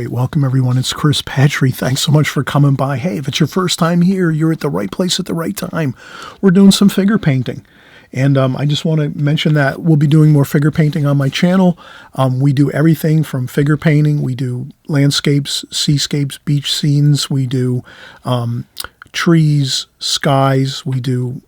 right, welcome everyone. It's Chris Petri. Thanks so much for coming by. Hey, if it's your first time here, you're at the right place at the right time. We're doing some figure painting. And I just want to mention that we'll be doing more figure painting on my channel. We do everything from figure painting. We do landscapes, seascapes, beach scenes. We do trees, skies. We do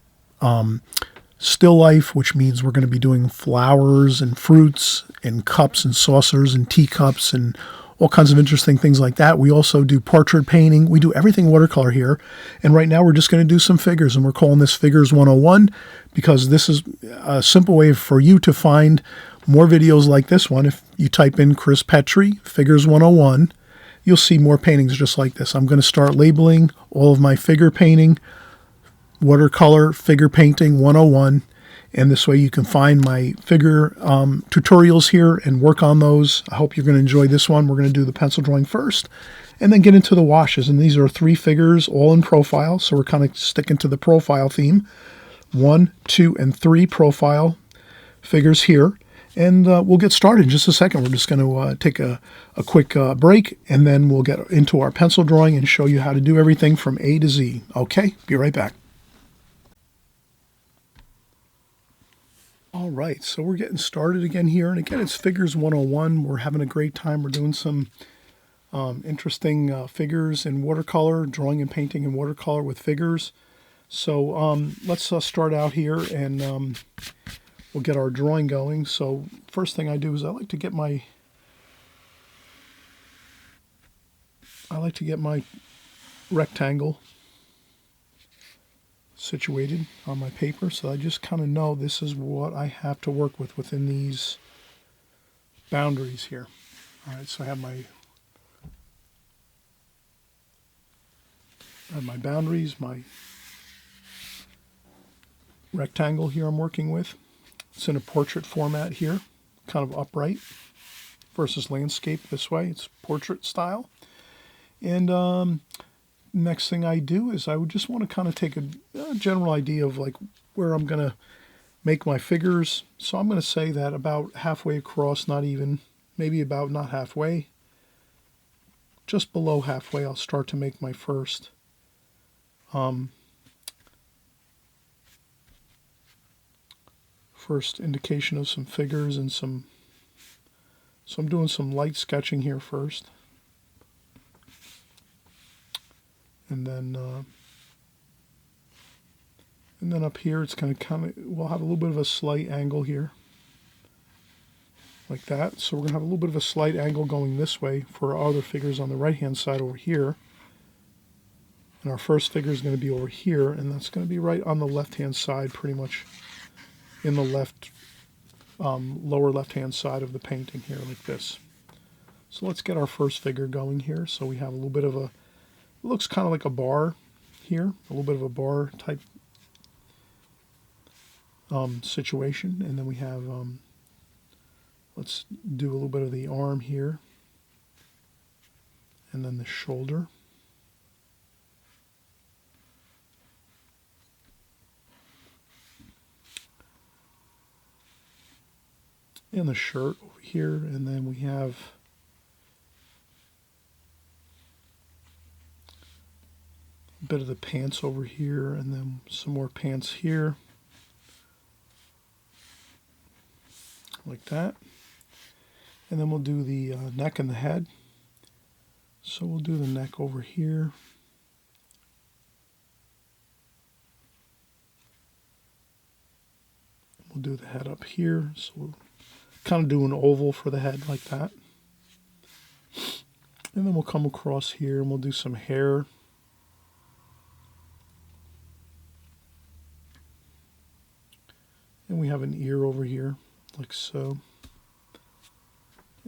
still life, which means we're going to be doing flowers and fruits and cups and saucers and teacups and all kinds of interesting things like that. We also do portrait painting. We do everything watercolor here. And right now we're just going to do some figures, and we're calling this Figures 101 because this is a simple way for you to find more videos like this one. If you type in Chris Petri, Figures 101, you'll see more paintings just like this. I'm going to start labeling all of my figure painting, watercolor, figure painting 101, and this way you can find my figure tutorials here and work on those. I hope you're going to enjoy this one. We're going to do the pencil drawing first and then get into the washes, and these are 3 figures all in profile, so we're kind of sticking to the profile theme. 1, 2, and 3 profile figures here, and we'll get started in just a second. We're just going to take a quick break, and then we'll get into our pencil drawing and show you how to do everything from A to Z. Okay, be right back. All right, so we're getting started again here, and again, it's Figures 101. We're having a great time. We're doing some interesting figures in watercolor, drawing and painting in watercolor with figures. So let's start out here, and we'll get our drawing going. So first thing I do is I like to get my rectangle situated on my paper, so I just kind of know this is what I have to work with within these boundaries here. All right, so I have my boundaries, my rectangle here I'm working with. It's in a portrait format here, kind of upright versus landscape this way. It's portrait style. And next thing I do is I would just want to kind of take a general idea of like where I'm going to make my figures. So I'm going to say that about halfway across, not even, maybe about not halfway, just below halfway, I'll start to make my first indication of some figures and some, so I'm doing some light sketching here first. And then up here, it's going to we'll have a little bit of a slight angle here, like that. So we're going to have a little bit of a slight angle going this way for our other figures on the right-hand side over here. And our first figure is going to be over here, and that's going to be right on the left-hand side, pretty much in the left, lower left-hand side of the painting here, like this. So let's get our first figure going here. So we have a little bit of a, it looks kind of like a bar here, a little bit of a bar type situation. And then we have, let's do a little bit of the arm here, and then the shoulder. And the shirt over here, and then we have a bit of the pants over here, and then some more pants here, like that. And then we'll do the neck and the head. So we'll do the neck over here. We'll do the head up here. So we'll kind of do an oval for the head like that. And then we'll come across here and we'll do some hair. And we have an ear over here, like so.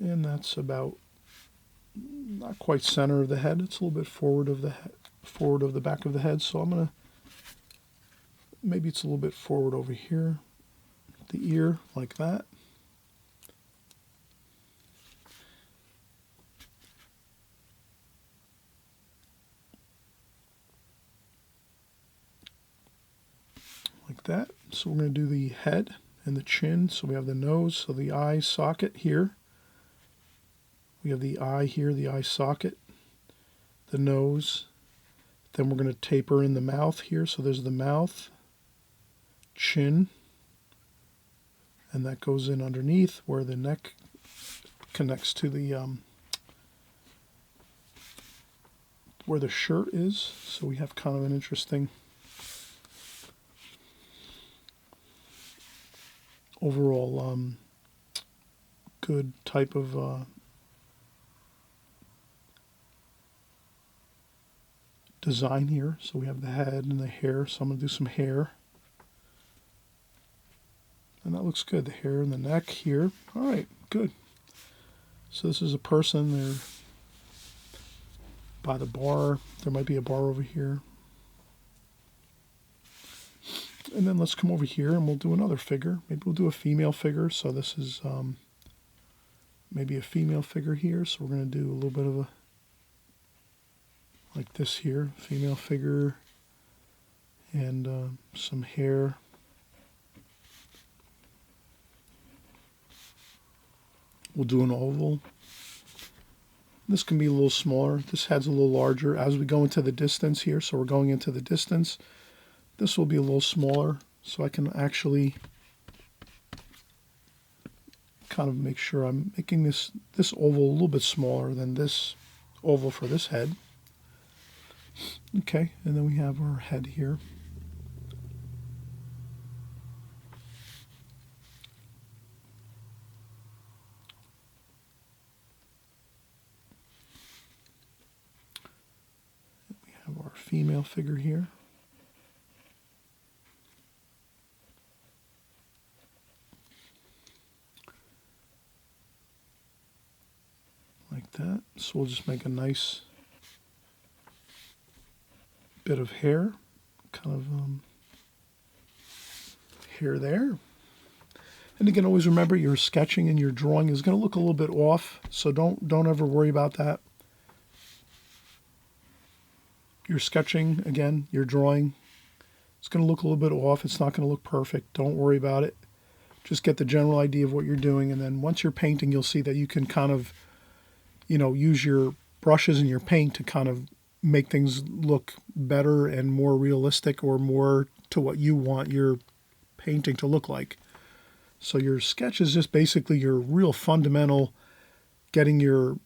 And that's about not quite center of the head. It's a little bit forward of the head, forward of the back of the head. So I'm gonna, maybe it's a little bit forward over here. The ear, like that. Like that. So we're going to do the head and the chin. So we have the nose, so the eye socket here. We have the eye here, the eye socket, the nose. Then we're going to taper in the mouth here. So there's the mouth, chin, and that goes in underneath where the neck connects to the where the shirt is. So we have kind of an interesting overall good type of design here. So we have the head and the hair. So I'm going to do some hair. And that looks good. The hair and the neck here. All right, good. So this is a person. They're by the bar. There might be a bar over here. And then let's come over here and we'll do another figure. Maybe we'll do a female figure. So this is maybe a female figure here. So we're going to do a little bit of a, like this here, female figure, and some hair. We'll do an oval. This can be a little smaller. This head's a little larger as we go into the distance here. So we're going into the distance. This will be a little smaller, so I can actually kind of make sure I'm making this oval a little bit smaller than this oval for this head. Okay, and then we have our head here. We have our female figure here. Like that. So we'll just make a nice bit of hair, kind of hair there. And again, always remember your sketching and your drawing is going to look a little bit off, so don't ever worry about that. Your sketching, again, your drawing, it's going to look a little bit off. It's not going to look perfect. Don't worry about it. Just get the general idea of what you're doing, and then once you're painting, you'll see that you can kind of, use your brushes and your paint to kind of make things look better and more realistic or more to what you want your painting to look like. So your sketch is just basically your real fundamental, getting your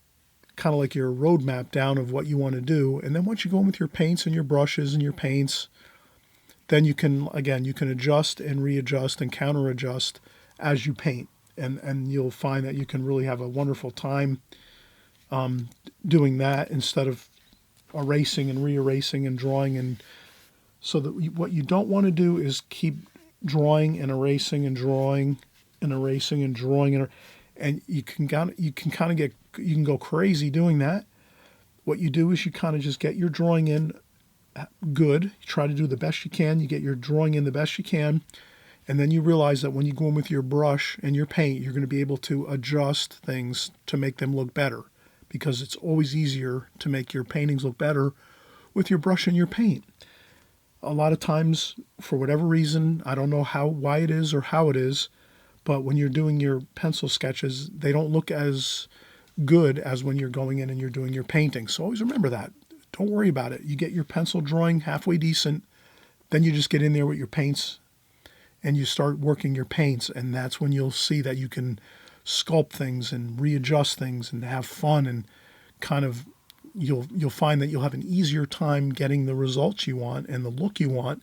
kind of like your roadmap down of what you want to do. And then once you go in with your paints and your brushes and your paints, then you can adjust and readjust and counter adjust as you paint. And you'll find that you can really have a wonderful time doing that instead of erasing and re-erasing and drawing. And so that what you don't want to do is keep drawing and erasing and drawing and erasing and drawing, and you can go crazy doing that. What you do is you kind of just get your drawing in good. You try to do the best you can. You get your drawing in the best you can, and then you realize that when you go in with your brush and your paint, you're going to be able to adjust things to make them look better, because it's always easier to make your paintings look better with your brush and your paint. A lot of times, for whatever reason, I don't know why it is or how it is, but when you're doing your pencil sketches, they don't look as good as when you're going in and you're doing your painting. So always remember that. Don't worry about it. You get your pencil drawing halfway decent, then you just get in there with your paints and you start working your paints, and that's when you'll see that you can sculpt things and readjust things and have fun, and kind of you'll find that you'll have an easier time getting the results you want and the look you want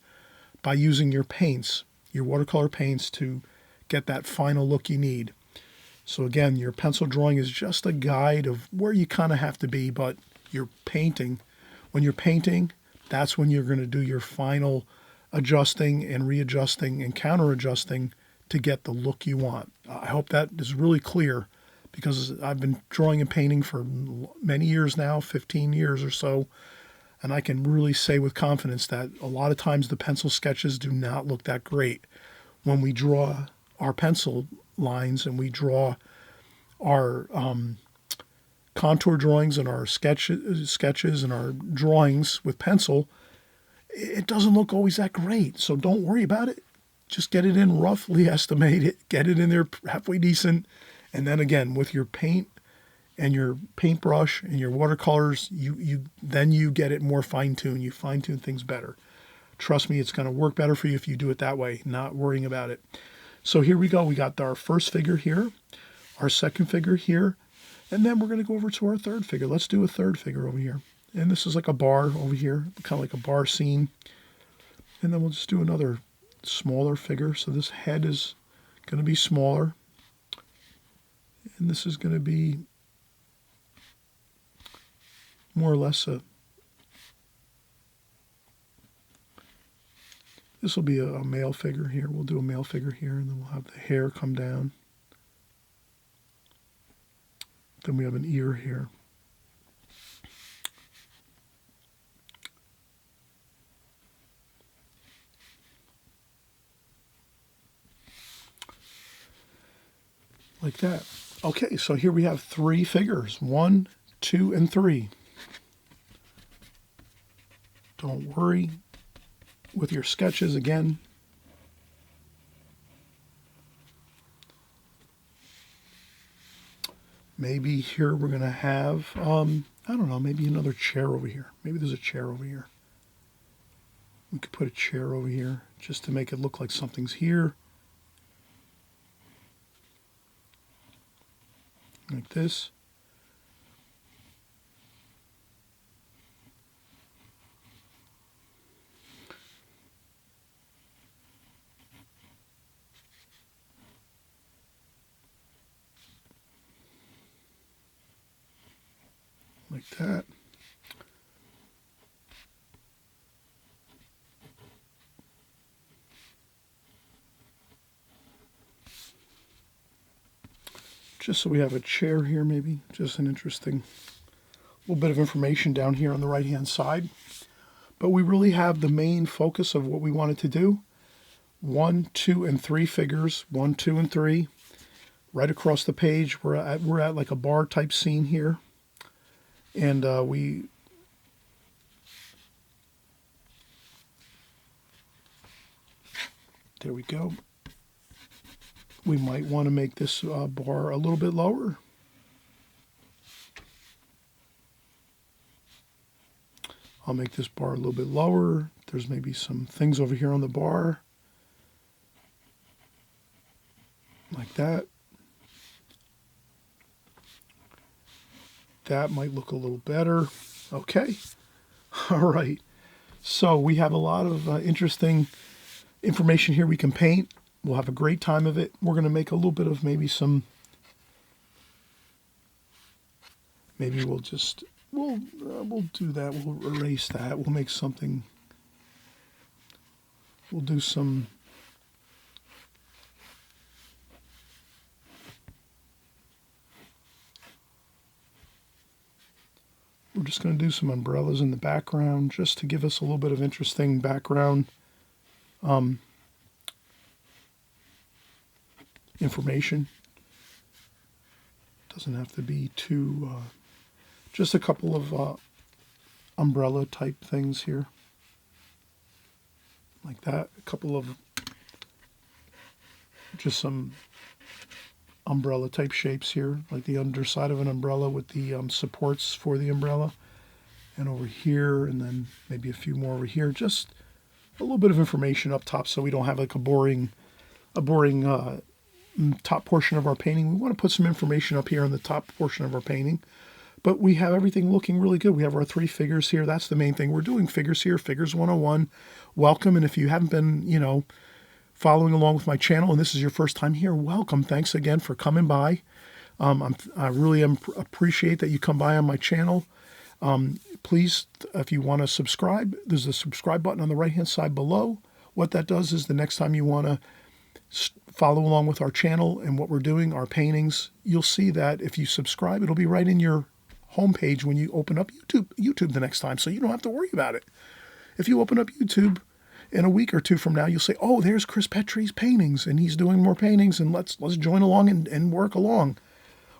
by using your paints, your watercolor paints, to get that final look you need. So again, your pencil drawing is just a guide of where you kind of have to be, but your painting, when you're painting, that's when you're going to do your final adjusting and readjusting and counter adjusting to get the look you want. I hope that is really clear, because I've been drawing and painting for many years now, 15 years or so, and I can really say with confidence that a lot of times the pencil sketches do not look that great. When we draw our pencil lines and we draw our contour drawings and our sketches and our drawings with pencil, it doesn't look always that great. So don't worry about it. Just get it in roughly, estimate it, get it in there halfway decent. And then again, with your paint and your paintbrush and your watercolors, then you get it more fine-tuned. You fine-tune things better. Trust me, it's going to work better for you if you do it that way, not worrying about it. So here we go. We got our first figure here, our second figure here, and then we're going to go over to our third figure. Let's do a third figure over here. And this is like a bar over here, kind of like a bar scene. And then we'll just do another smaller figure. So this head is going to be smaller. And this is going to be more or less this will be a male figure here. We'll do a male figure here, and then we'll have the hair come down. Then we have an ear here. Like that. Okay, so here we have 3 figures. 1, 2, and 3. Don't worry with your sketches again. Maybe here we're going to have, I don't know, maybe another chair over here. Maybe there's a chair over here. We could put a chair over here just to make it look like something's here. Like this. Like that. Just so we have a chair here, maybe. Just an interesting little bit of information down here on the right-hand side. But we really have the main focus of what we wanted to do. 1, 2, and 3 figures. 1, 2, and 3. Right across the page, we're at like a bar type scene here. And there we go. We might want to make this bar a little bit lower. I'll make this bar a little bit lower. There's maybe some things over here on the bar. Like that. That might look a little better. Okay. All right. So we have a lot of interesting information here we can paint. We'll have a great time of it. We're going to make a little bit of maybe we'll do that. We'll erase that. We'll make something. We'll do some. We're just going to do some umbrellas in the background just to give us a little bit of interesting background information. Doesn't have to be too, just a couple of umbrella type things here. Like that. A couple of, just some umbrella type shapes here, like the underside of an umbrella with the supports for the umbrella. And over here, and then maybe a few more over here. Just a little bit of information up top so we don't have like a boring top portion of our painting. We want to put some information up here on the top portion of our painting, but we have everything looking really good. We have our 3 figures here. That's the main thing. We're doing figures here, Figures 101. Welcome. And if you haven't been, following along with my channel and this is your first time here, welcome. Thanks again for coming by. I really appreciate that you come by on my channel. Please, if you want to subscribe, there's a subscribe button on the right-hand side below. What that does is the next time you want to follow along with our channel and what we're doing, our paintings, you'll see that if you subscribe, it'll be right in your homepage when you open up YouTube the next time, so you don't have to worry about it. If you open up YouTube in a week or 2 from now, you'll say, oh, there's Chris Petri's paintings, and he's doing more paintings, and let's join along and work along.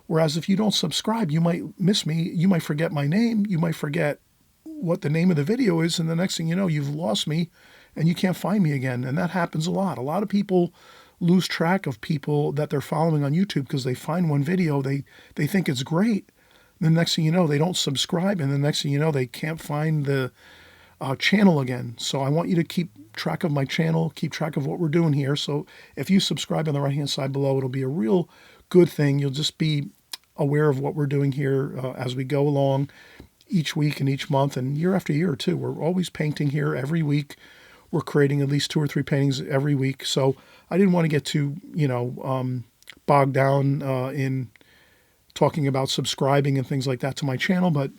Whereas if you don't subscribe, you might miss me, you might forget my name, you might forget what the name of the video is, and the next thing you know, you've lost me, and you can't find me again, and that happens a lot. A lot of people lose track of people that they're following on YouTube because they find one video, they think it's great, The next thing you know, they don't subscribe, and the next thing you know, they can't find the channel again. So I want you to keep track of my channel, keep track of what we're doing here. So if you subscribe on the right-hand side below, it'll be a real good thing. You'll just be aware of what we're doing here as we go along each week and each month and year after year too. We're always painting here every week. We're creating at least 2 or 3 paintings every week. So I didn't want to get too, bogged down in talking about subscribing and things like that to my channel. But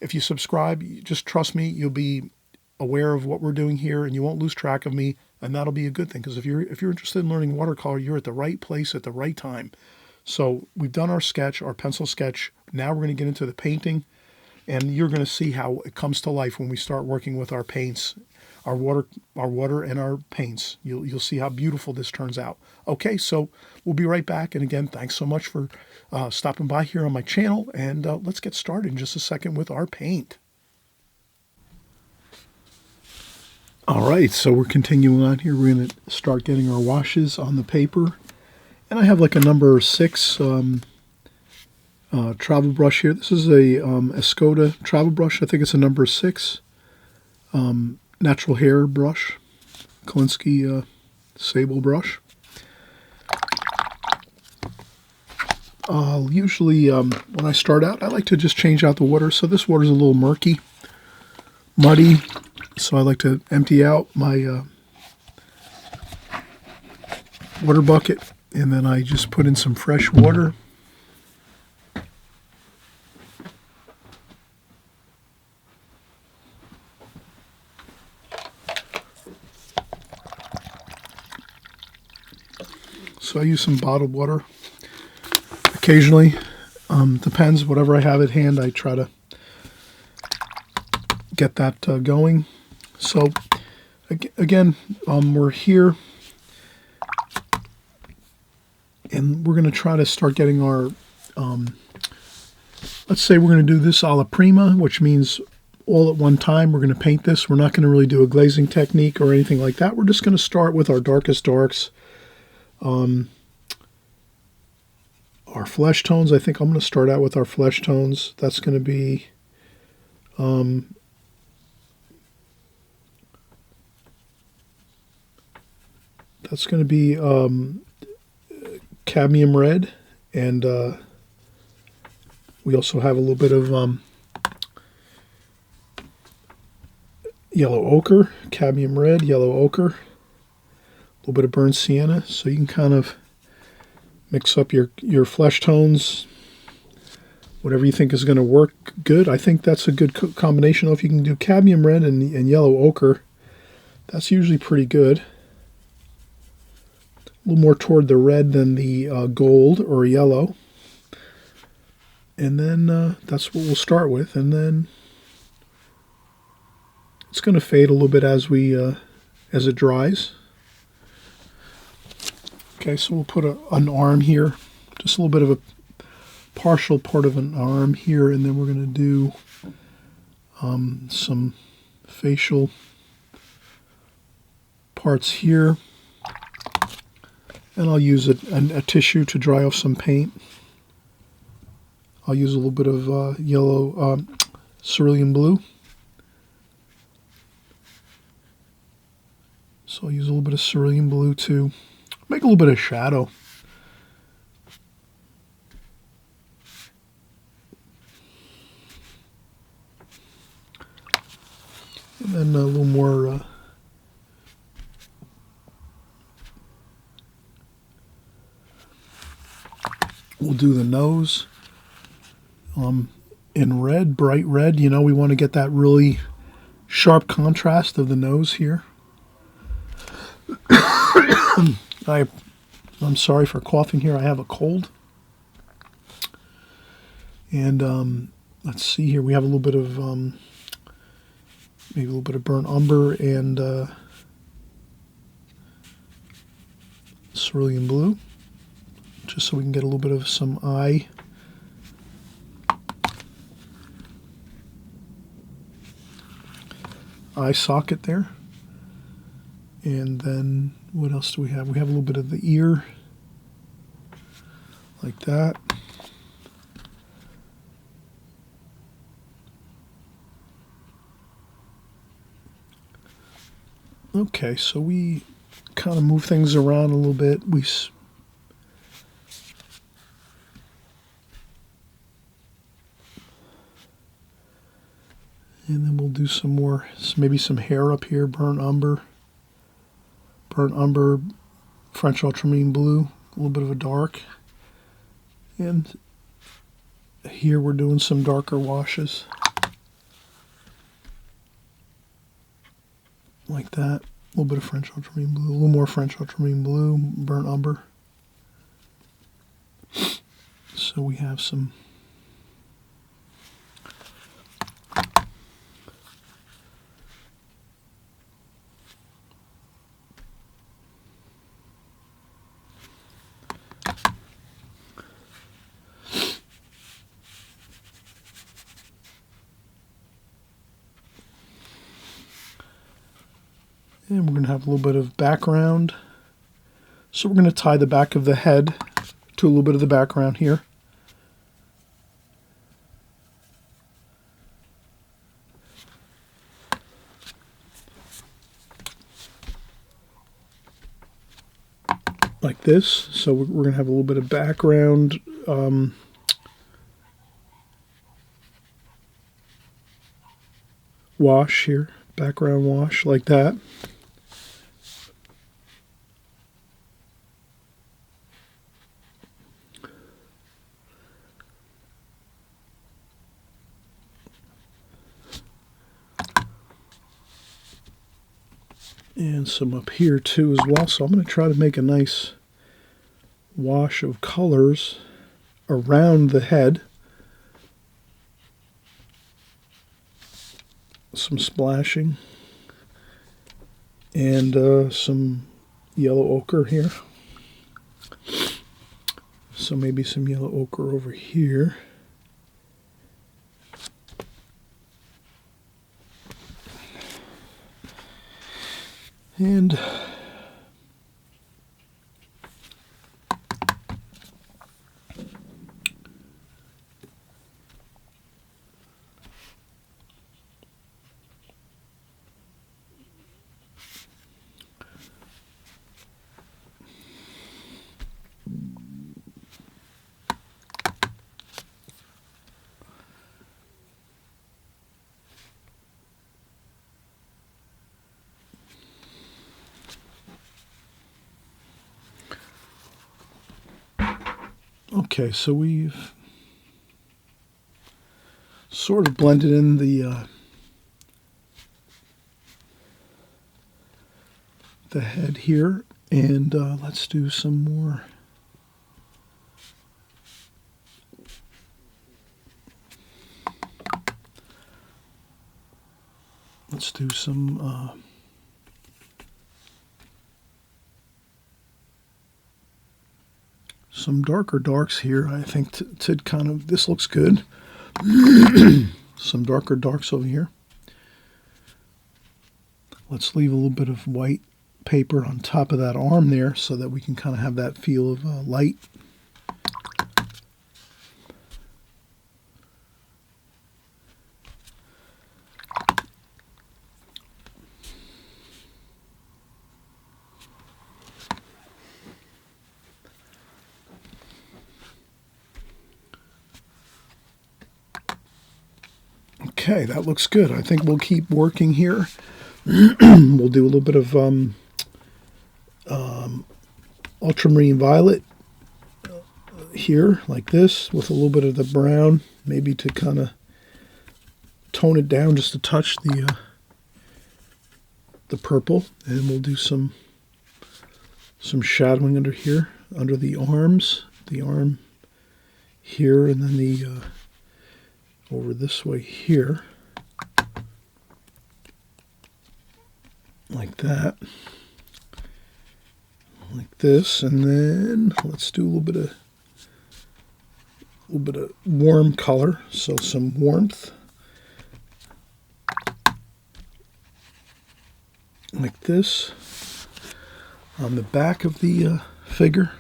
if you subscribe, just trust me, you'll be aware of what we're doing here and you won't lose track of me. And that'll be a good thing, because if you're interested in learning watercolor, you're at the right place at the right time. So we've done our sketch, our pencil sketch. Now we're going to get into the painting, and you're going to see how it comes to life when we start working with our paints, our water and our paints. You'll see how beautiful this turns out. Okay, so we'll be right back. And again, thanks so much for stopping by here on my channel. And let's get started in just a second with our paint. All right, so we're continuing on here. We're going to start getting our washes on the paper. And I have like a number 6 travel brush here. This is a Escoda travel brush. I think it's a number 6 natural hair brush, Kolinsky sable brush. Usually when I start out, I like to just change out the water. So this water is a little murky, muddy. So I like to empty out my water bucket, and then I just put in some fresh water. So I use some bottled water occasionally. Depends, whatever I have at hand, I try to get that going. So again, we're here, and we're going to try to start getting our, let's say we're going to do this alla prima, which means all at one time we're going to paint this. We're not going to really do a glazing technique or anything like that. We're just going to start with our darkest darks. Our flesh tones, I think I'm going to start out with our flesh tones. That's going to be cadmium red, and we also have a little bit of yellow ochre, cadmium red, yellow ochre, a little bit of burnt sienna. So you can kind of mix up your flesh tones, whatever you think is going to work good. I think that's a good combination. If you can do cadmium red and yellow ochre, that's usually pretty good. A little more toward the red than the gold or yellow. And then that's what we'll start with. And then it's going to fade a little bit as it dries. Okay, so we'll put an arm here, just a little bit of a partial part of an arm here, and then we're going to do some facial parts here. And I'll use a tissue to dry off some paint. I'll use a little bit of yellow cerulean blue. So I'll use a little bit of cerulean blue to make a little bit of shadow. And then a little more we'll do the nose in red, bright red. You know, we want to get that really sharp contrast of the nose here. I'm sorry for coughing here. I have a cold. And let's see here. We have a little bit of maybe a little bit of burnt umber and cerulean blue, just so we can get a little bit of some eye socket there. And then what else do we have? We have a little bit of the ear, like that. Okay, so we kind of move things around a little bit. And then we'll do some more, maybe some hair up here, burnt umber, French ultramarine blue, a little bit of a dark. And here we're doing some darker washes. Like that. A little bit of French ultramarine blue, a little more French ultramarine blue, burnt umber. So we have some and we're going to have a little bit of background. So we're going to tie the back of the head to a little bit of the background here. Like this. So we're going to have a little bit of background wash here, background wash like that. And some up here too as well. So I'm going to try to make a nice wash of colors around the head. Some splashing. And some yellow ochre here. So maybe some yellow ochre over here. And okay, so we've sort of blended in the head here, and let's do some more. Let's do some darker darks here. I think to kind of, this looks good. Some darker darks over here. Let's leave a little bit of white paper on top of that arm there so that we can kind of have that feel of light. Okay, that looks good. I think we'll keep working here. We'll do a little bit of ultramarine violet here, like this, with a little bit of the brown, maybe to kind of tone it down just to touch the purple. And we'll do some shadowing under here, under the arms, the arm here, and then the over this way here, like that, like this. And then let's do a little bit of warm color, so some warmth, like this, on the back of the figure.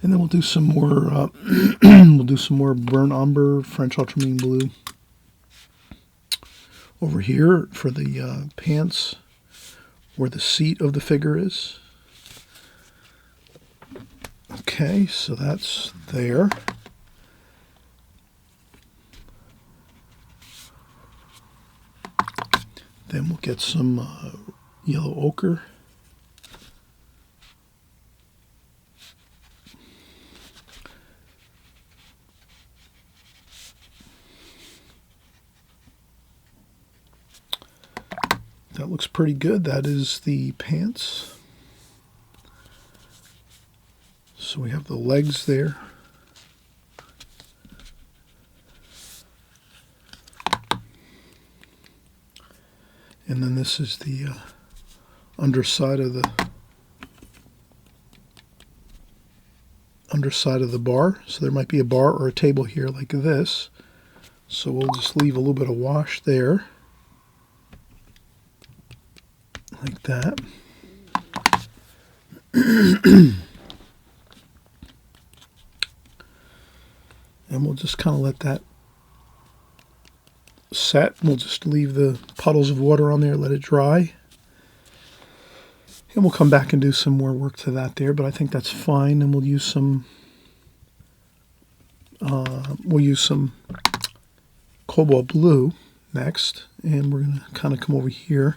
And then we'll do some more. We'll do some more burnt umber, French ultramarine blue over here for the pants, where the seat of the figure is. Okay, so that's there. Then we'll get some yellow ochre. That looks pretty good. That is the pants. So we have the legs there. And then this is the underside of the bar. So there might be a bar or a table here like this. So we'll just leave a little bit of wash there. Like that. And we'll just kind of let that set. We'll just leave the puddles of water on there, let it dry. And we'll come back and do some more work to that there, but I think that's fine. And we'll use some cobalt blue next, and we're going to kind of come over here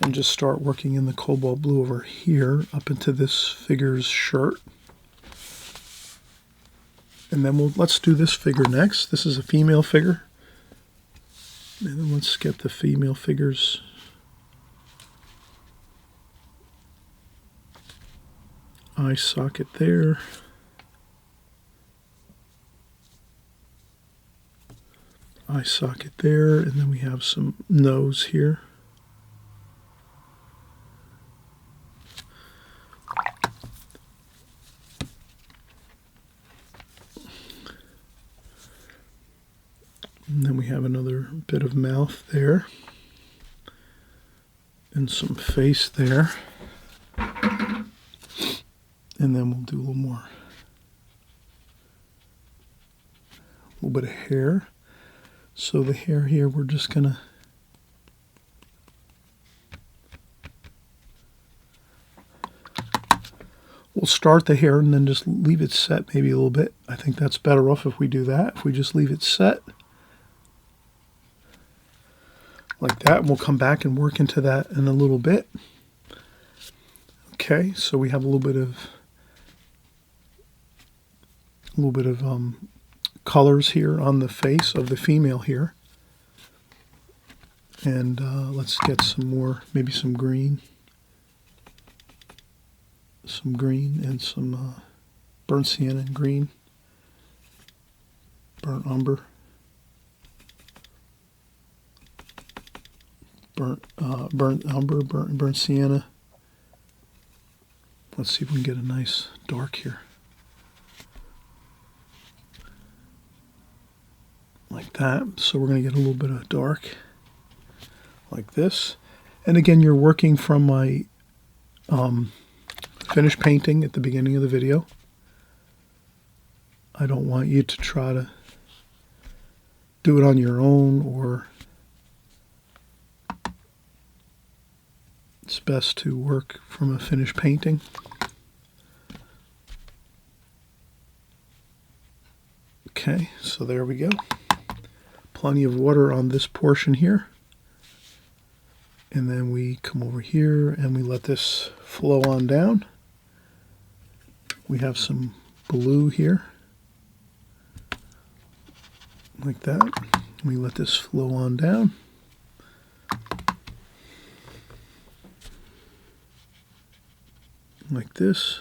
and just start working in the cobalt blue over here up into this figure's shirt. And then let's do this figure next. This is a female figure. And then let's get the female figure's eye socket there. Eye socket there, and then we have some nose here. And then we have another bit of mouth there. And some face there. And then we'll do a little more. A little bit of hair. So the hair here, we're just going to we'll start the hair and then just leave it set maybe a little bit. I think that's better off if we do that. If we just leave it set like that, and we'll come back and work into that in a little bit. Okay, so we have a little bit of colors here on the face of the female here. And let's get some more, maybe some green. Some green and some burnt sienna and green. Burnt umber. Burnt umber, burnt sienna. Let's see if we can get a nice dark here. Like that. So we're going to get a little bit of dark like this. And again, you're working from my finished painting at the beginning of the video. I don't want you to try to do it on your own, or it's best to work from a finished painting. Okay, so there we go. Plenty of water on this portion here. And then we come over here and we let this flow on down. We have some blue here. Like that. We let this flow on down. Like this.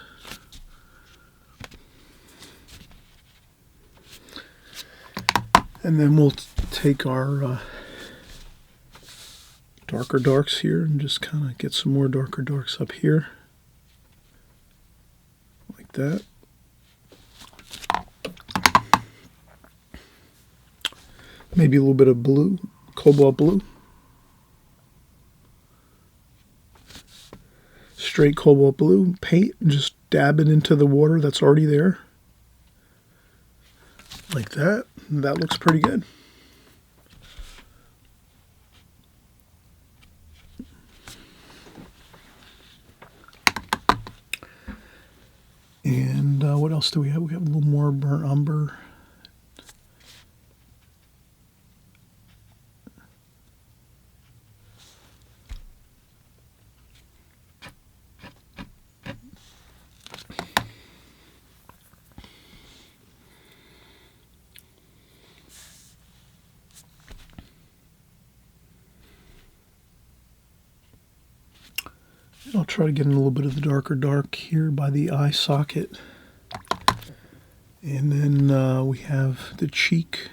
And then we'll take our darker darks here and just kind of get some more darker darks up here. Like that. Maybe a little bit of blue, cobalt blue. Straight cobalt blue paint and just dab it into the water that's already there. Like that. And that looks pretty good. And what else do we have? We have a little more burnt umber. I'll try to get in a little bit of the darker dark here by the eye socket. And then we have the cheek,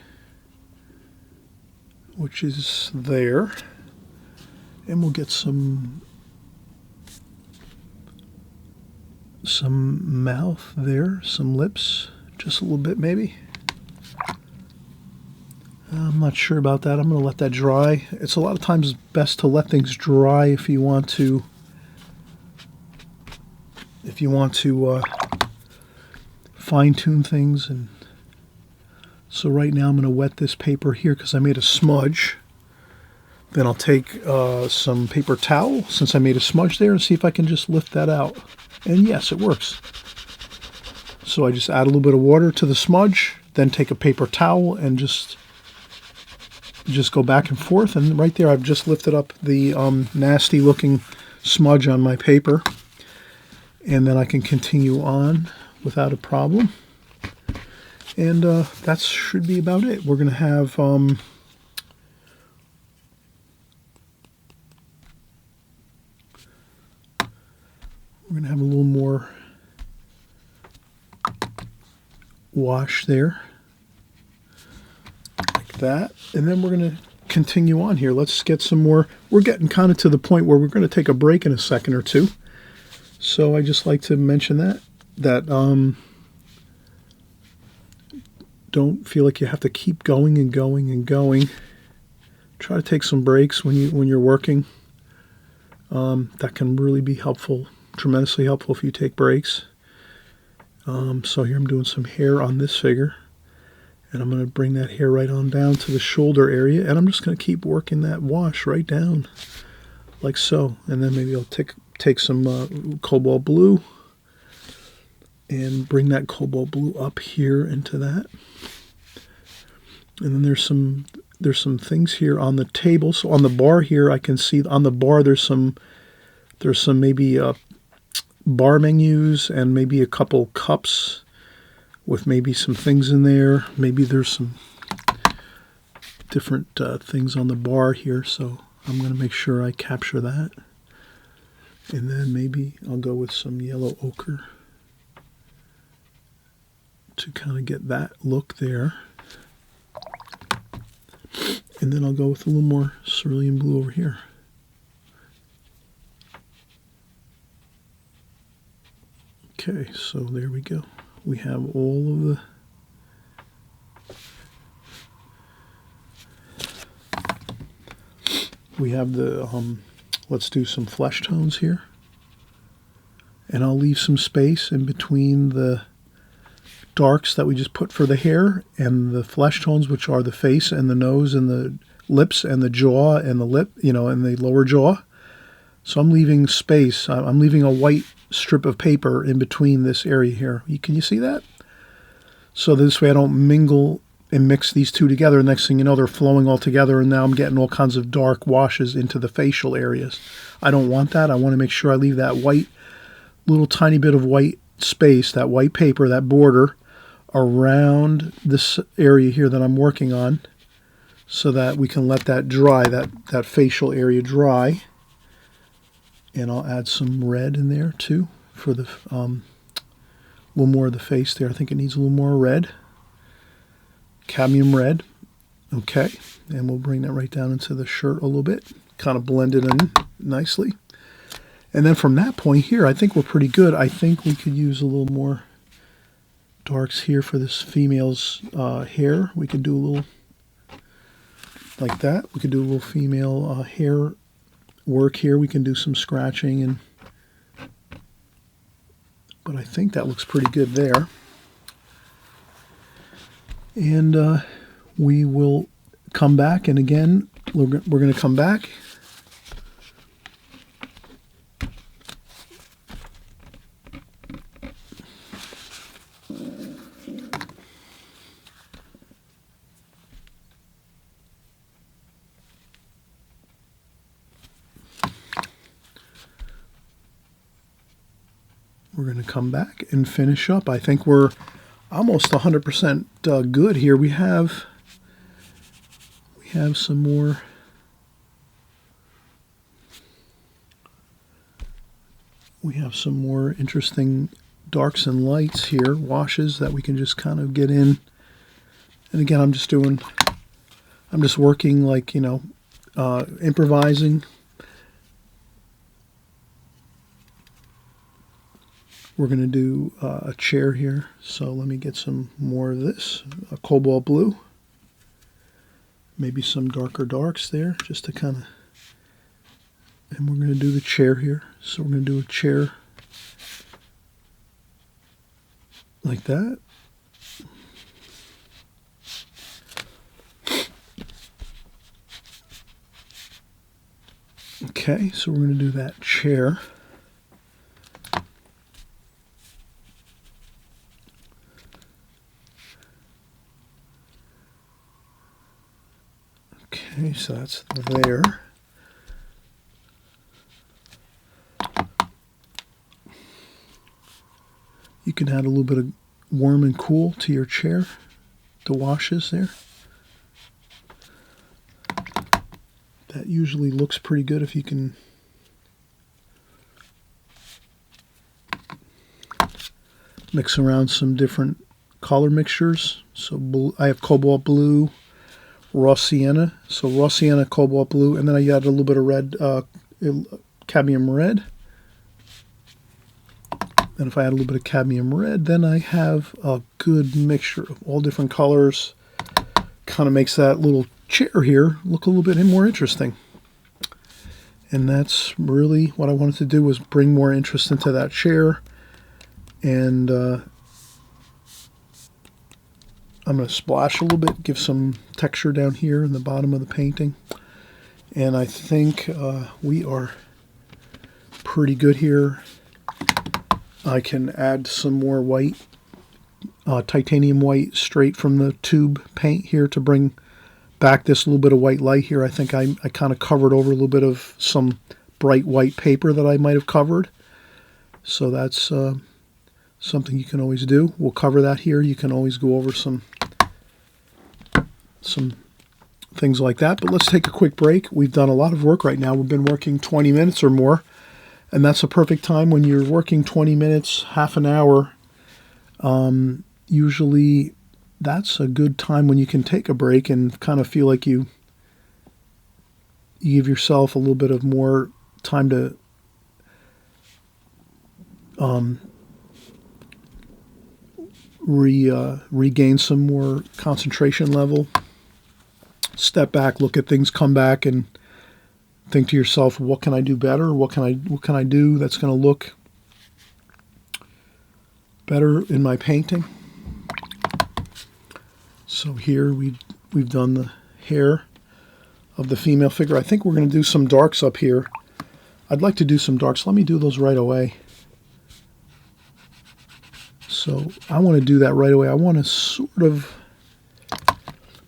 which is there. And we'll get some mouth there, some lips, just a little bit maybe. I'm not sure about that. I'm going to let that dry. It's a lot of times best to let things dry if you want to fine-tune things. And so right now I'm going to wet this paper here because I made a smudge. Then I'll take some paper towel, since I made a smudge there, and see if I can just lift that out. And yes, it works. So I just add a little bit of water to the smudge, then take a paper towel and just go back and forth. And right there I've just lifted up the nasty looking smudge on my paper. And then I can continue on without a problem. And that should be about it. We're going to have a little more wash there, like that. And then we're going to continue on here. Let's get some more. We're getting kind of to the point where we're going to take a break in a second or two. So I just like to mention that don't feel like you have to keep going and going and going. Try to take some breaks when you're working. That can really be helpful, tremendously helpful if you take breaks. So here I'm doing some hair on this figure, and I'm going to bring that hair right on down to the shoulder area, and I'm just going to keep working that wash right down like so. And then maybe I'll take some cobalt blue and bring that cobalt blue up here into that. And then there's some things here on the table. So on the bar here, I can see on the bar there's some maybe bar menus and maybe a couple cups with maybe some things in there. Maybe there's some different things on the bar here, so I'm going to make sure I capture that. And then maybe I'll go with some yellow ochre to kind of get that look there. And then I'll go with a little more cerulean blue over here. Okay, so there we go. We have all of the let's do some flesh tones here. And I'll leave some space in between the darks that we just put for the hair and the flesh tones, which are the face and the nose and the lips and the jaw and the lip, and the lower jaw. So I'm leaving space. I'm leaving a white strip of paper in between this area here. Can you see that? So this way I don't mingle and mix these two together. Next thing you know, they're flowing all together, and now I'm getting all kinds of dark washes into the facial areas. I don't want that. I want to make sure I leave that white, little tiny bit of white space, that white paper, that border around this area here that I'm working on, so that we can let that dry, that facial area dry. And I'll add some red in there too for the little more of the face there. I think it needs a little more red. Cadmium red. Okay. And we'll bring that right down into the shirt a little bit. Kind of blend it in nicely. And then from that point here, I think we're pretty good. I think we could use a little more darks here for this female's hair. We could do a little like that. We could do a little female hair work here. We can do some scratching, but I think that looks pretty good there. And we will come back, and again we're going to come back we're going to come back and finish up. I think we're almost 100% good here. We have some more. We have some more interesting darks and lights here, washes that we can just kind of get in. And again, I'm just working like, improvising. We're going to do a chair here. So let me get some more of this, a cobalt blue. Maybe some darker darks there, just to kind of, and we're going to do the chair here. So we're going to do a chair like that. Okay, so we're going to do that chair. Okay, so that's there. You can add a little bit of warm and cool to your chair, the washes there. That usually looks pretty good if you can mix around some different color mixtures. So I have cobalt blue, raw sienna. So raw sienna, cobalt blue, and then I add a little bit of red, cadmium red. And if I add a little bit of cadmium red, then I have a good mixture of all different colors. Kind of makes that little chair here look a little bit more interesting. And that's really what I wanted to do, was bring more interest into that chair. And I'm going to splash a little bit, give some texture down here in the bottom of the painting. And I think we are pretty good here. I can add some more white, titanium white, straight from the tube paint here to bring back this little bit of white light here. I think I kind of covered over a little bit of some bright white paper that I might have covered. So that's something you can always do. We'll cover that here. You can always go over some things like that. But let's take a quick break. We've done a lot of work right now. We've been working 20 minutes or more. And that's a perfect time when you're working 20 minutes, half an hour. Usually that's a good time when you can take a break and kind of feel like you give yourself a little bit of more time to regain some more concentration level. Step back, look at things, come back, and think to yourself, what can I do better? What can I do that's going to look better in my painting? So here we've done the hair of the female figure. I think we're going to do some darks up here. I'd like to do some darks. Let me do those right away. So I want to do that right away. I want to sort of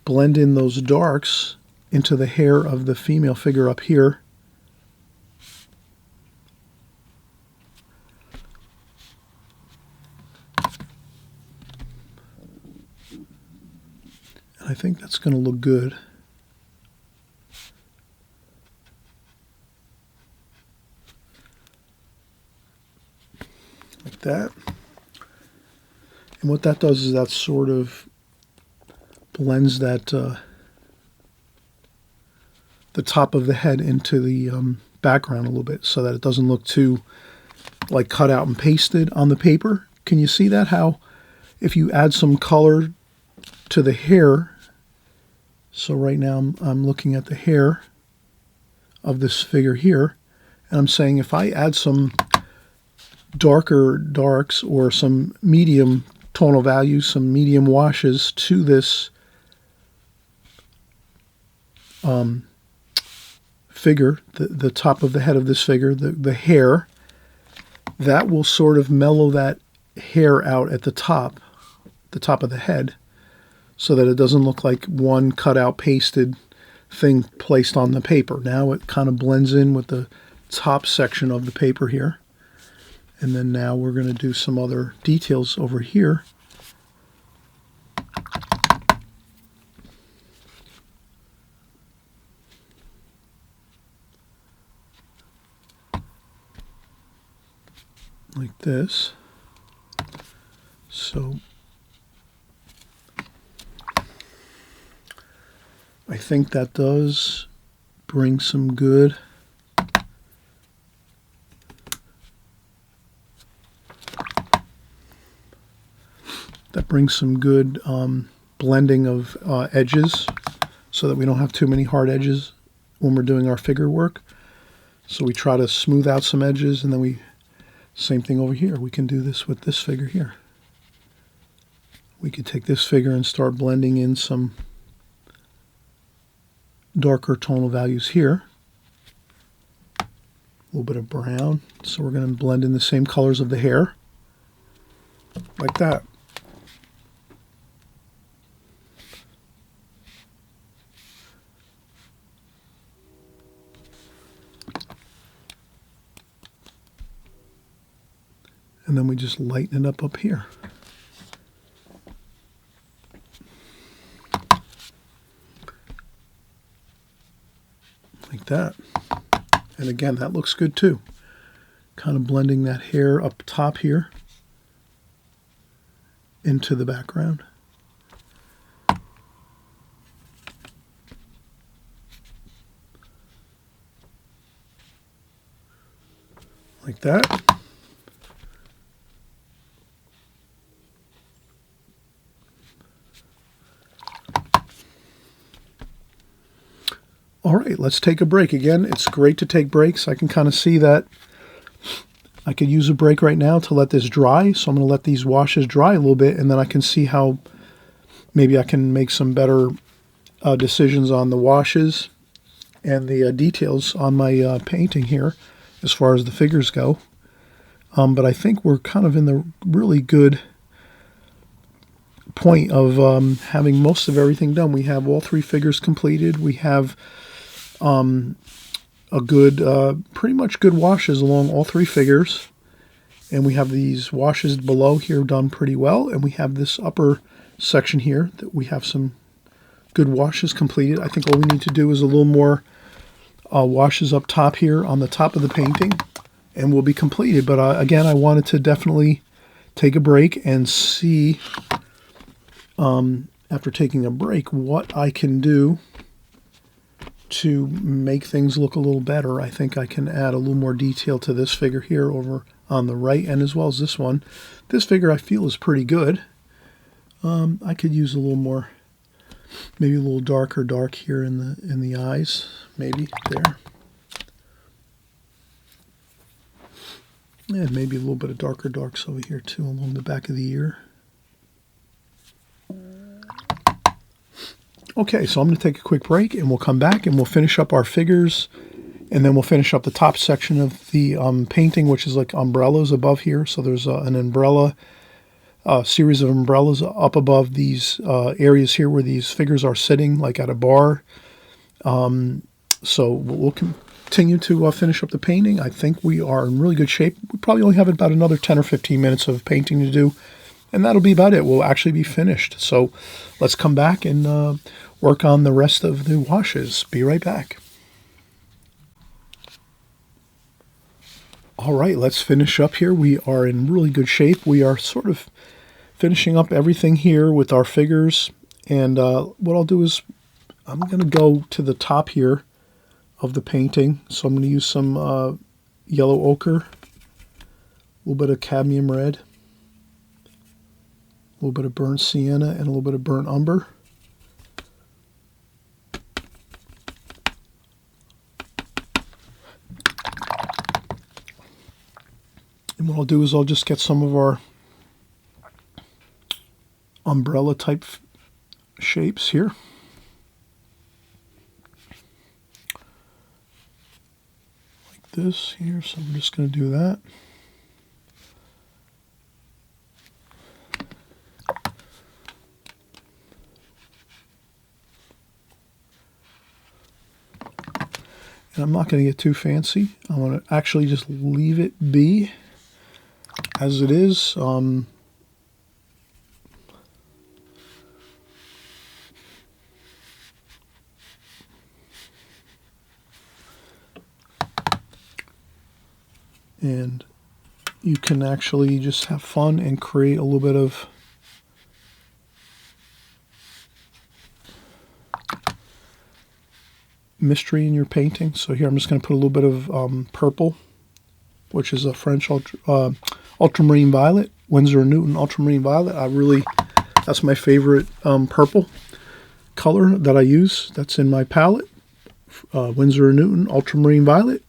blend in those darks into the hair of the female figure up here. And I think that's going to look good. Like that. And what that does is that sort of blends that the top of the head into the background a little bit, so that it doesn't look too like cut out and pasted on the paper. Can you see that? How if you add some color to the hair. So right now I'm looking at the hair of this figure here, and I'm saying if I add some darker darks or some medium tonal values, some medium washes to this figure, the top of the head of this figure, the hair, that will sort of mellow that hair out at the top of the head, so that it doesn't look like one cut out pasted thing placed on the paper. Now it kind of blends in with the top section of the paper here. And then now we're going to do some other details over here. Like this. So I think that does bring some good blending of edges, so that we don't have too many hard edges when we're doing our figure work. So we try to smooth out some edges, and then same thing over here. We can do this with this figure here. We could take this figure and start blending in some darker tonal values here. A little bit of brown. So we're going to blend in the same colors of the hair, like that. And then we just lighten it up here. Like that. And again, that looks good too. Kind of blending that hair up top here into the background. Like that. All right, let's take a break. Again, it's great to take breaks. I can kind of see that I could use a break right now to let this dry. So I'm going to let these washes dry a little bit, and then I can see how maybe I can make some better decisions on the washes and the details on my painting here as far as the figures go. But I think we're kind of in the really good point of having most of everything done. We have all three figures completed. We have a good, pretty much good washes along all three figures. And we have these washes below here done pretty well. And we have this upper section here that we have some good washes completed. I think all we need to do is a little more washes up top here on the top of the painting, and we'll be completed. But again, I wanted to definitely take a break and see, after taking a break, what I can do to make things look a little better. I think I can add a little more detail to this figure here over on the right, and as well as this one. This figure I feel is pretty good. I could use a little more, maybe a little darker dark here in the eyes, maybe there. And maybe a little bit of darker darks over here too along the back of the ear. Okay, so I'm going to take a quick break, and we'll come back and we'll finish up our figures, and then we'll finish up the top section of the painting, which is like umbrellas above here. So there's an umbrella, series of umbrellas up above these areas here where these figures are sitting, like at a bar. So we'll continue to finish up the painting. I think we are in really good shape. We probably only have about another 10 or 15 minutes of painting to do, and that'll be about it. We'll actually be finished. So let's come back and work on the rest of the washes. Be right back. All right, let's finish up here. We are in really good shape. We are sort of finishing up everything here with our figures. And what I'll do is I'm going to go to the top here of the painting. So I'm going to use some yellow ochre, a little bit of cadmium red, a little bit of burnt sienna, and a little bit of burnt umber. And what I'll do is I'll just get some of our umbrella type shapes here. Like this here, so I'm just going to do that. And I'm not going to get too fancy. I want to actually just leave it be. as it is. And you can actually just have fun and create a little bit of mystery in your painting. So here I'm just going to put a little bit of purple, which is a French ultramarine violet, Winsor & Newton ultramarine violet. That's my favorite purple color that I use. That's in my palette, Winsor & Newton ultramarine violet.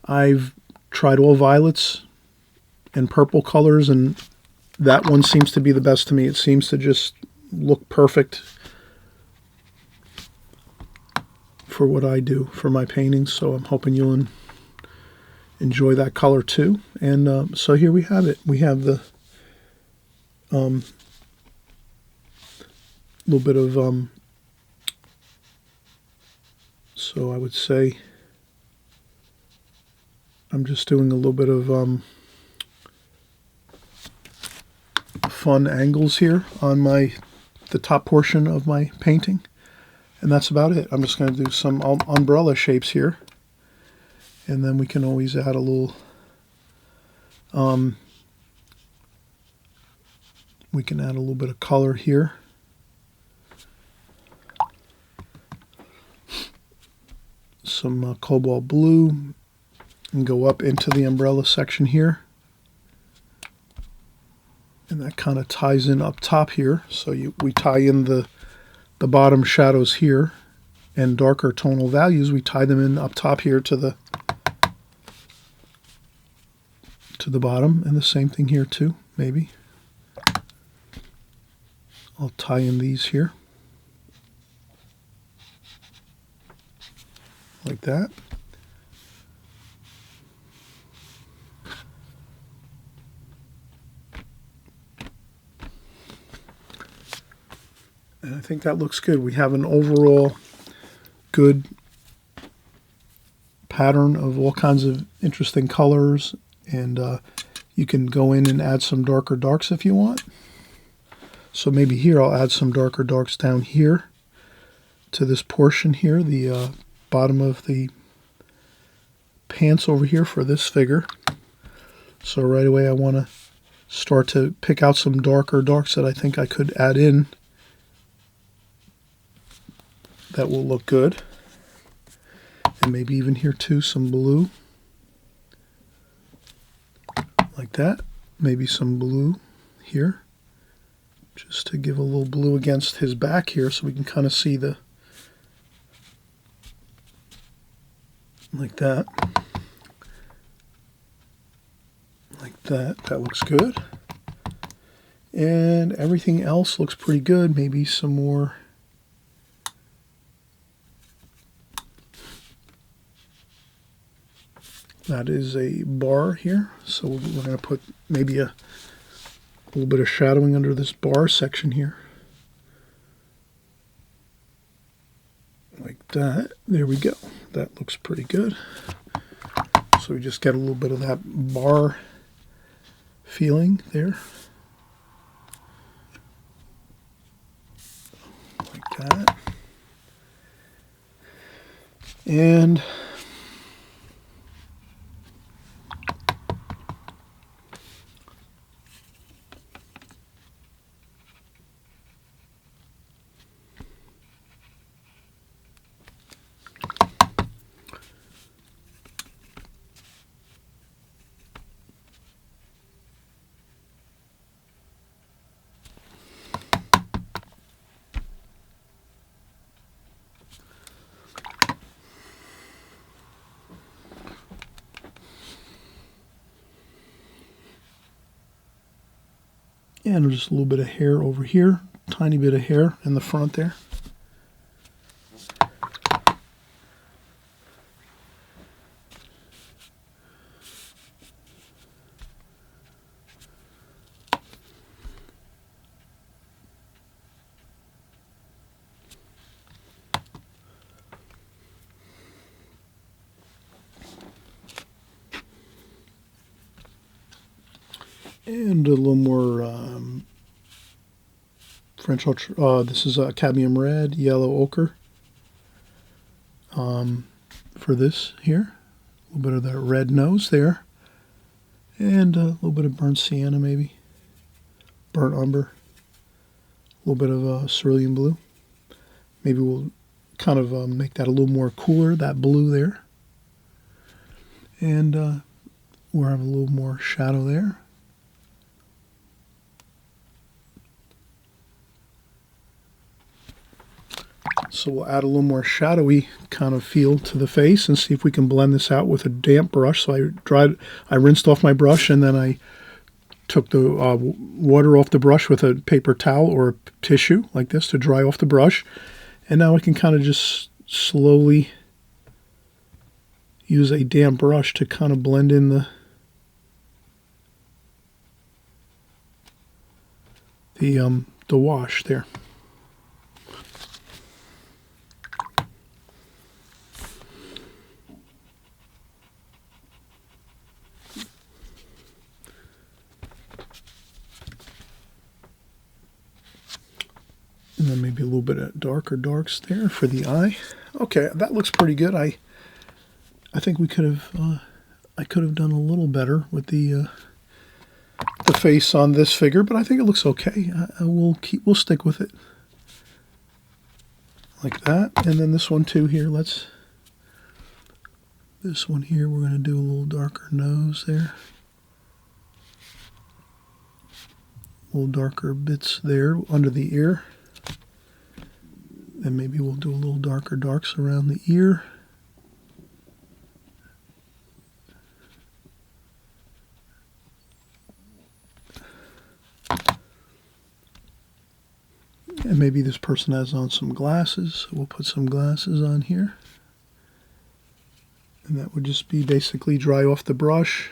I've tried all violets and purple colors, and that one seems to be the best to me. It seems to just look perfect for what I do for my paintings, so I'm hoping you'll enjoy that color too. And so here we have it. We have the little bit of so I would say I'm just doing a little bit of fun angles here on the top portion of my painting, and that's about it. I'm just going to do some umbrella shapes here, and then we can always add a little we can add a little bit of color here. Some cobalt blue, and go up into the umbrella section here. And that kind of ties in up top here. So we tie in the bottom shadows here, and darker tonal values, we tie them in up top here to the bottom, and the same thing here too, maybe. I'll tie in these here. Like that. And I think that looks good. We have an overall good pattern of all kinds of interesting colors, and you can go in and add some darker darks if you want. So maybe here I'll add some darker darks down here to this portion here, the bottom of the pants over here for this figure. So right away I want to start to pick out some darker darks that I think I could add in that will look good. And maybe even here too, some blue. Like that. Maybe some blue here. Just to give a little blue against his back here so we can kind of see the... Like that. Like that. That looks good. And everything else looks pretty good. Maybe some more... That is a bar here, so we're going to put maybe a little bit of shadowing under this bar section here. Like that. There we go. That looks pretty good. So we just get a little bit of that bar feeling there. Like that. And and just a little bit of hair over here, tiny bit of hair in the front there. And a little more French this is cadmium red, yellow ochre for this here. A little bit of that red nose there. And a little bit of burnt sienna maybe. Burnt umber. A little bit of cerulean blue. Maybe we'll kind of make that a little more cooler, that blue there. And we'll have a little more shadow there. So we'll add a little more shadowy kind of feel to the face and see if we can blend this out with a damp brush. So I rinsed off my brush, and then I took the water off the brush with a paper towel or a tissue like this to dry off the brush. And now I can kind of just slowly use a damp brush to kind of blend in the wash there. And then maybe a little bit of darker darks there for the eye. Okay, that looks pretty good. I think we could have I could have done a little better with the face on this figure, but I think it looks okay. We'll stick with it like that. And then this one too here. This one here, we're going to do a little darker nose there. A little darker bits there under the ear. And maybe we'll do a little darker darks around the ear. And maybe this person has on some glasses, so we'll put some glasses on here. And that would just be basically dry off the brush,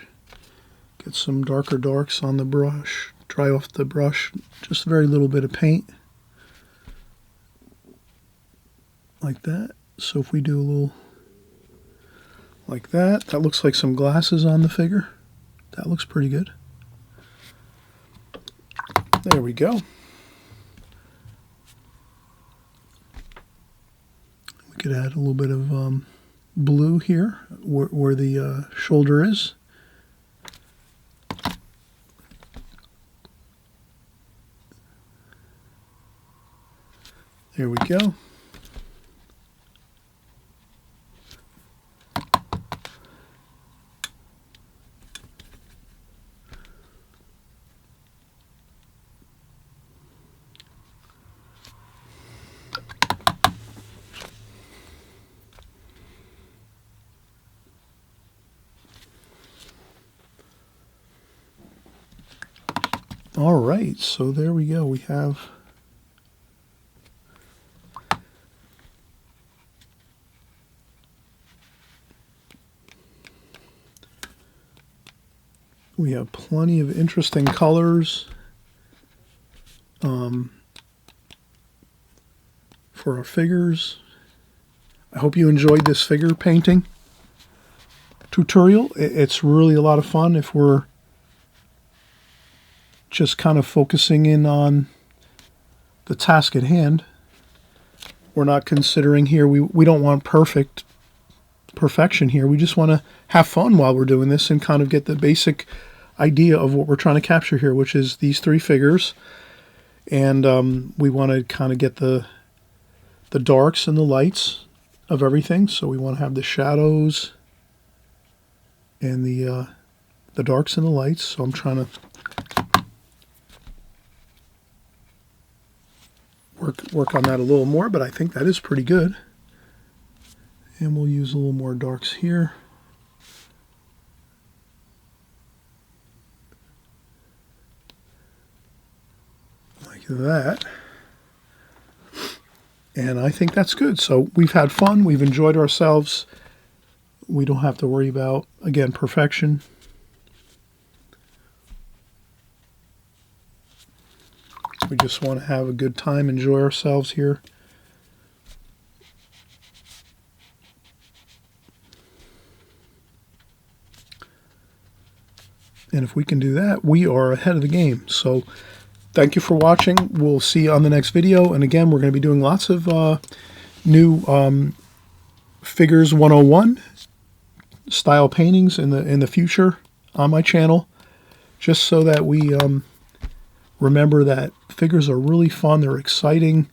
get some darker darks on the brush, dry off the brush, just a very little bit of paint. Like that. So if we do a little like that, that looks like some glasses on the figure. That looks pretty good. There we go. We could add a little bit of blue here where the shoulder is. There we go. All right, so there we go. We have plenty of interesting colors for our figures. I hope you enjoyed this figure painting tutorial. It's really a lot of fun if we're just kind of focusing in on the task at hand. We're not considering here, we don't want perfection here. We just want to have fun while we're doing this and kind of get the basic idea of what we're trying to capture here, which is these three figures. And we want to kind of get the darks and the lights of everything. So we want to have the shadows and the darks and the lights. So I'm trying to work on that a little more, but I think that is pretty good. And we'll use a little more darks here. Like that. And I think that's good. So we've had fun. We've enjoyed ourselves. We don't have to worry about, again, perfection. We just want to have a good time, enjoy ourselves here. And if we can do that, we are ahead of the game. So thank you for watching. We'll see you on the next video. And again, we're going to be doing lots of new Figures 101 style paintings in the future on my channel, just so that we remember that figures are really fun. They're exciting.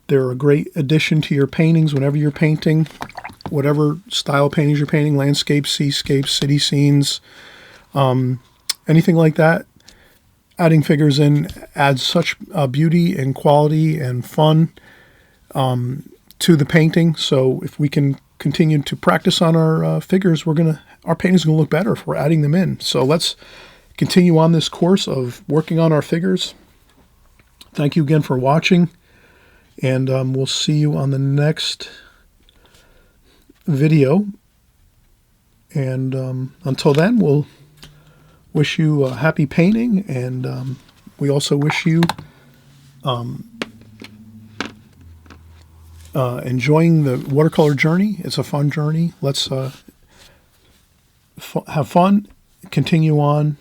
They're a great addition to your paintings whenever you're painting, whatever style paintings you're painting, landscapes, seascapes, city scenes, anything like that. Adding figures in adds such beauty and quality and fun to the painting. So if we can continue to practice on our figures, our painting's gonna look better if we're adding them in. So let's continue on this course of working on our figures. Thank you again for watching, and we'll see you on the next video. And until then, we'll wish you a happy painting, and we also wish you enjoying the watercolor journey. It's a fun journey. Let's have fun, continue on,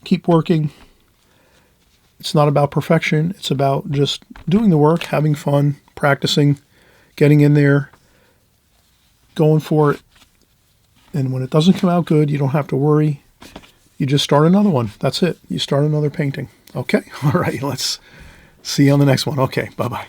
keep working. It's not about perfection. It's about just doing the work, having fun, practicing, getting in there, going for it. And when it doesn't come out good, you don't have to worry. You just start another one. That's it. You start another painting. Okay? All right. Let's see you on the next one. Okay. Bye-bye.